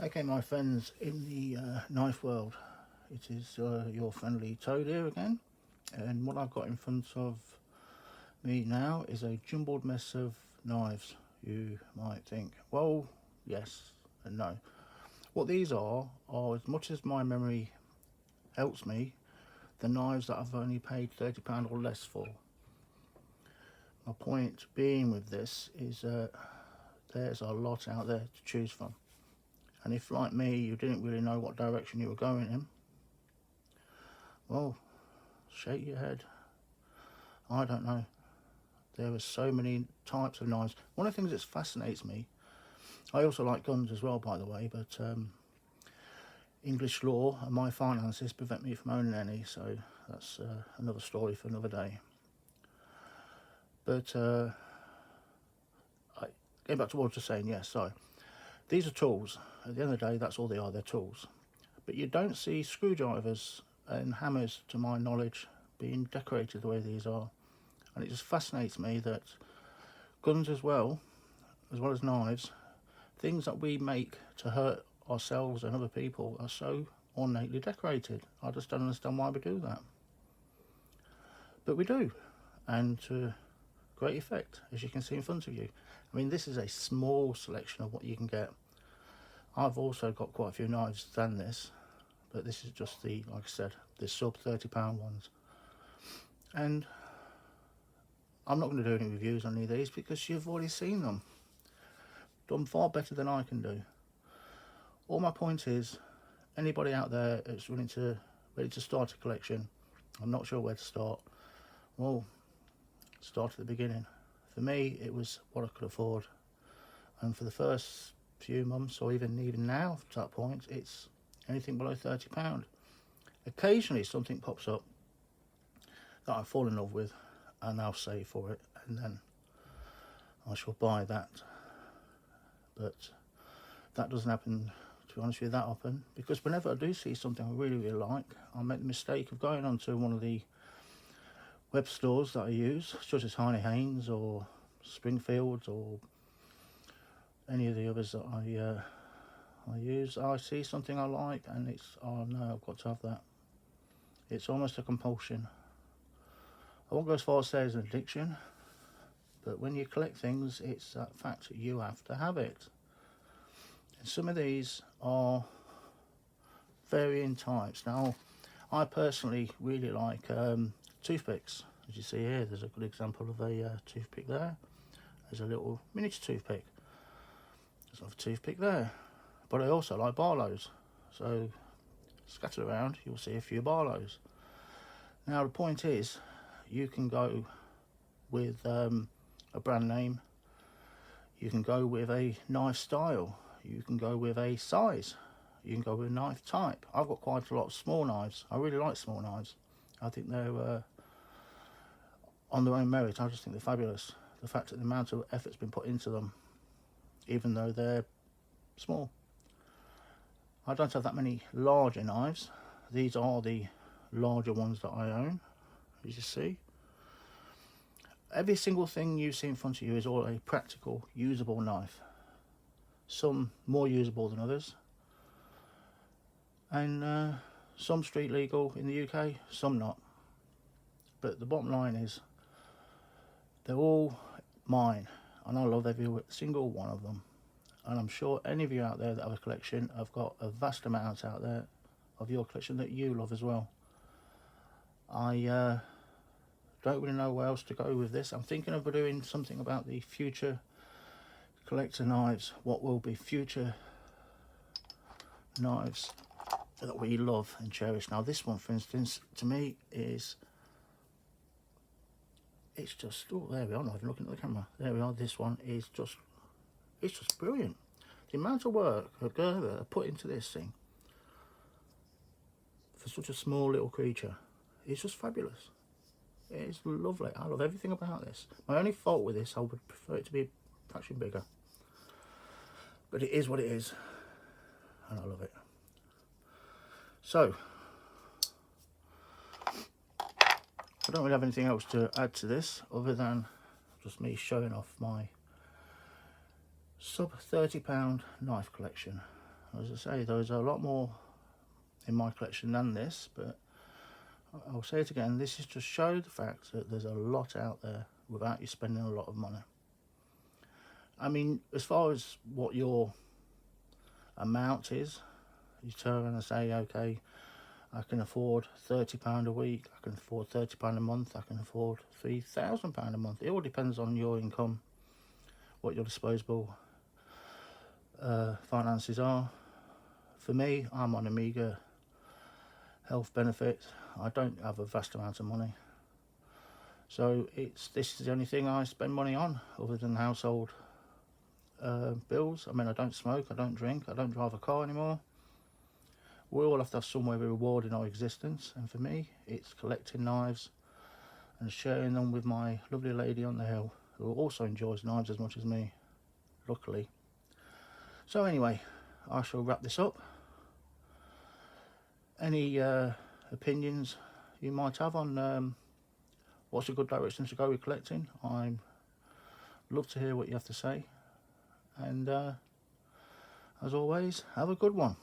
Okay, my friends in the knife world, it is your friendly Toad here again, and what I've got in front of me now is a jumbled mess of knives. You might think, well, yes and no. What these are as much as my memory helps me, the knives that I've only paid £30 or less for. My point being with this is there's a lot out there to choose from. And if, like me, you didn't really know what direction you were going in, well, shake your head. I don't know. There are so many types of knives. One of the things that fascinates me, I also like guns as well, by the way, but English law and my finances prevent me from owning any, so that's another story for another day. But getting back to what I was just saying, yes, sorry. These are tools. At the end of the day, that's all they are, they're tools. But you don't see screwdrivers and hammers, to my knowledge, being decorated the way these are. And it just fascinates me that guns as well as knives, things that we make to hurt ourselves and other people are so ornately decorated. I just don't understand why we do that. But we do, and to great effect, as you can see in front of you. I mean, this is a small selection of what you can get. I've also got quite a few knives than this, but this is just the, like I said, the sub £30 ones. And I'm not going to do any reviews on any of these because you've already seen them. Done far better than I can do. All my point is, anybody out there that's ready to start a collection, I'm not sure where to start, well, start at the beginning. For me, it was what I could afford. And for the first few months, or even now to that point, it's anything below £30. Occasionally something pops up that I fall in love with and I'll save for it, and then I shall buy that. But that doesn't happen, to be honest with you, that often, because whenever I do see something I really like, I make the mistake of going onto one of the web stores that I use, such as Heinnie Haynes or Springfields or any of the others that I use. I see something I like and it's, oh no, I've got to have that. It's almost a compulsion. I won't go as far as say it's an addiction, but when you collect things, it's that fact that you have to have it. And some of these are varying types. Now, I personally really like toothpicks. As you see here, there's a good example of a toothpick there. There's a little miniature toothpick. There's another toothpick there. But I also like Barlows. So, scattered around, you'll see a few Barlows. Now, the point is, you can go with a brand name. You can go with a knife style. You can go with a size. You can go with a knife type. I've got quite a lot of small knives. I really like small knives. I think they're on their own merit. I just think they're fabulous. The fact that the amount of effort's been put into them, even though they're small. I don't have that many larger knives. These are the larger ones that I own, as you see. Every single thing you see in front of you is all a practical, usable knife. Some more usable than others. And some street legal in the UK, some not. But the bottom line is, they're all mine, and I love every single one of them. And I'm sure any of you out there that have a collection have got a vast amount out there of your collection that you love as well. I don't really know where else to go with this. I'm thinking of doing something about the future collector knives. What will be future knives that we love and cherish. Now this one, for instance, to me is, it's just, oh, there we are, not even looking at the camera. There we are. This one is just, it's just brilliant. The amount of work Gerber put into this thing for such a small little creature is just fabulous. It's lovely. I love everything about this. My only fault with this, I would prefer it to be a fraction bigger. But it is what it is, and I love it. So, I don't really have anything else to add to this other than just me showing off my sub £30 knife collection. As I say, there's a lot more in my collection than this, but I'll say it again, this is to show the fact that there's a lot out there without you spending a lot of money. I mean, as far as what your amount is, you turn and say, okay, I can afford £30 a week, I can afford £30 a month, I can afford £3,000 a month. It all depends on your income, what your disposable finances are. For me, I'm on a meagre health benefit. I don't have a vast amount of money, so this is the only thing I spend money on other than household bills. I mean, I don't smoke, I don't drink, I don't drive a car anymore. We all have to have some way of reward in our existence, and for me it's collecting knives and sharing them with my lovely lady on the hill, who also enjoys knives as much as me, luckily. So anyway, I shall wrap this up. Any opinions you might have on what's a good direction to go with collecting, I'd love to hear what you have to say. And as always, have a good one.